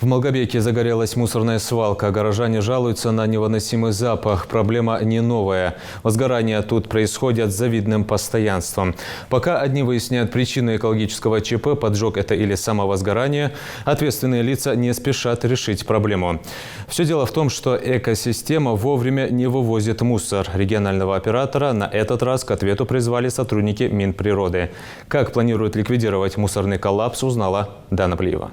В Малгобеке загорелась мусорная свалка. Горожане жалуются на невыносимый запах. Проблема не новая. Возгорания тут происходят с завидным постоянством. Пока одни выясняют причины экологического ЧП, поджог это или самовозгорание, ответственные лица не спешат решить проблему. Все дело в том, что экосистема вовремя не вывозит мусор. Регионального оператора на этот раз к ответу призвали сотрудники Минприроды. Как планируют ликвидировать мусорный коллапс, узнала Дана Плиева.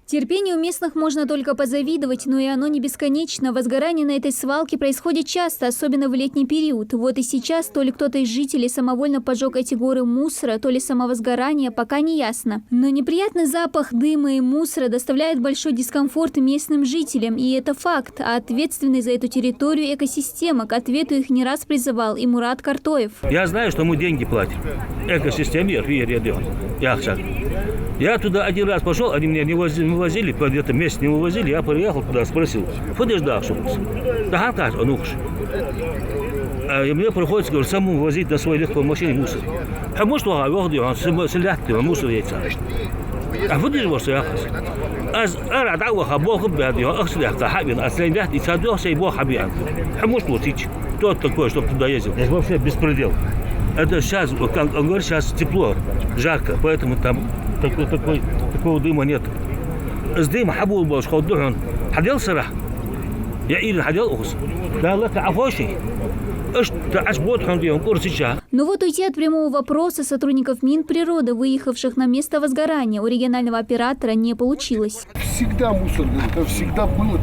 Терпению местных можно только позавидовать, но и оно не бесконечно. Возгорание на этой свалке происходит часто, особенно в летний период. Вот и сейчас то ли кто-то из жителей самовольно поджег эти горы мусора, то ли самовозгорание, пока не ясно. Но неприятный запах дыма и мусора доставляет большой дискомфорт местным жителям, и это факт. А ответственный за эту территорию экосистема к ответу их не раз призывал и Мурат Картоев. Я знаю, что мы деньги платим. Экосистеме, я туда один раз пошел, они меня не вывозили, где-то месяц не вывозили, я приехал туда, спросил, подождал, что и мне приходится, говорю, самому возить на своей легкой машине мусор. А может, он селятки, мусор яйца. А выдержи вас, я аз ара дعوة бог бядي أخسر حبيبي أصلاً ده يصدق شيء бог حبيبي а может лучить тот такой, чтобы туда ездил. Это вообще беспредел. Это сейчас, как он говорит, сейчас тепло, жарко, поэтому там такого дыма нет. С дыма حبوا باش خدوهم حديل صراحة يا إيرن حديل أخس لا لا تعفوشي. Но вот уйти от прямого вопроса сотрудников Минприроды, выехавших на место возгорания, у регионального оператора не получилось. Всегда мусор, это всегда было.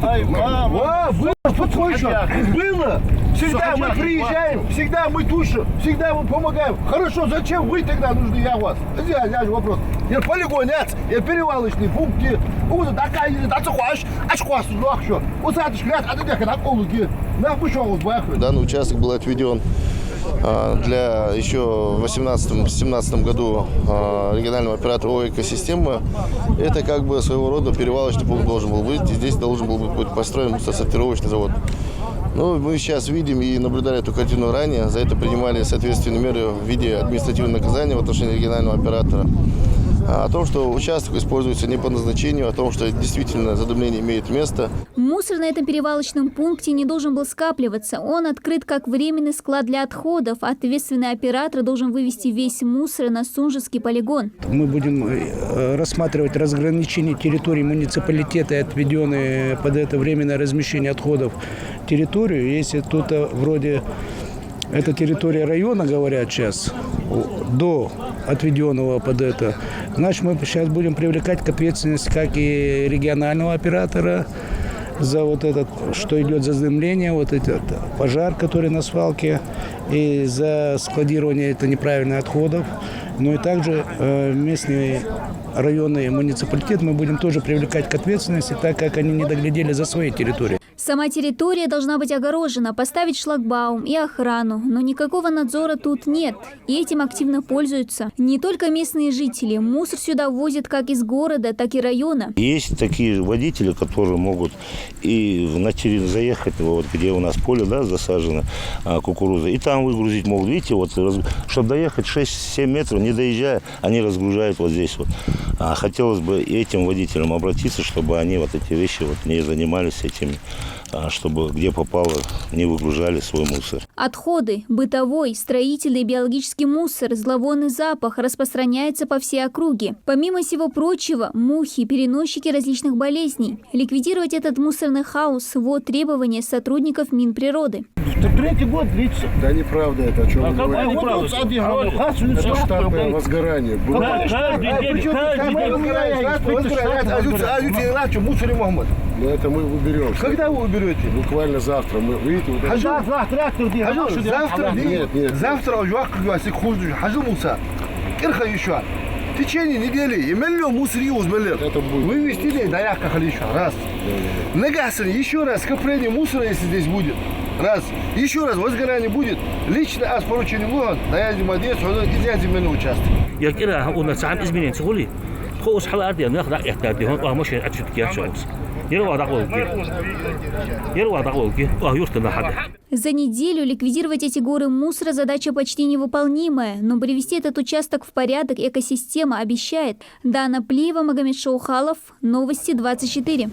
Было. Всегда мы приезжаем, всегда мы тушим, всегда мы помогаем. Хорошо, зачем вы тогда нужны, я вас? Я же вопрос. Я полигонец, я перевалочные пункты. Данный участок был отведен для еще в 2018-2017 году регионального оператора ООО «Экосистема». Это как бы своего рода перевалочный пункт должен был быть. И здесь должен был быть построен мусоросортировочный завод. Но мы сейчас видим и наблюдали эту картину ранее. За это принимали соответственные меры в виде административного наказания в отношении регионального оператора. О том, что участок используется не по назначению, о том, что действительно задымление имеет место. Мусор на этом перевалочном пункте не должен был скапливаться. Он открыт как временный склад для отходов. Ответственный оператор должен вывести весь мусор на Сунжский полигон. Мы будем рассматривать разграничение территории муниципалитета и отведенные под это временное размещение отходов территорию. Если тут вроде это территория района, говорят сейчас, до отведенного под это, значит, мы сейчас будем привлекать к ответственности как и регионального оператора за вот этот, что идет за задымление, вот этот пожар, который на свалке, и за складирование это неправильных отходов. Но и также местный районный муниципалитет мы будем тоже привлекать к ответственности, так как они не доглядели за своей территорией. Сама территория должна быть огорожена, поставить шлагбаум и охрану. Но никакого надзора тут нет. И этим активно пользуются не только местные жители. Мусор сюда возят как из города, так и района. Есть такие водители, которые могут и на территорию заехать, вот где у нас поле, да, засажено кукуруза, и там выгрузить могут. Видите, вот, чтобы доехать 6-7 метров, не доезжая, они разгружают вот здесь вот. Хотелось бы этим водителям обратиться, чтобы они вот эти вещи вот не занимались этими, чтобы где попало, не выгружали свой мусор. Отходы, бытовой, строительный, биологический мусор, зловонный запах распространяется по всей округе. Помимо всего прочего, мухи, переносчики различных болезней. Ликвидировать этот мусорный хаос – вот требования сотрудников Минприроды. Третий год, видите? Да неправда это, о чем вы говорите. Это штатное возгорание. Но это мы уберем. Когда вы уберете? Буквально завтра. Мы, видите, вот завтра? Нет. Завтра в течение недели и миллион мусор это будет. Вывести еще раз. Нагасани еще раз скопление мусора, если здесь будет. Раз. Еще раз возгорание будет. Лично с поручением Луган, наядем один земельный участок. Я кira у нас сам изменения сгули. Хоус халат я нахда яхтадихон, а машин отчет киачос. За неделю ликвидировать эти горы мусора задача почти невыполнимая, но привести этот участок в порядок экосистема обещает. Дана Плиева, Магомед Шаухалов, Новости 24.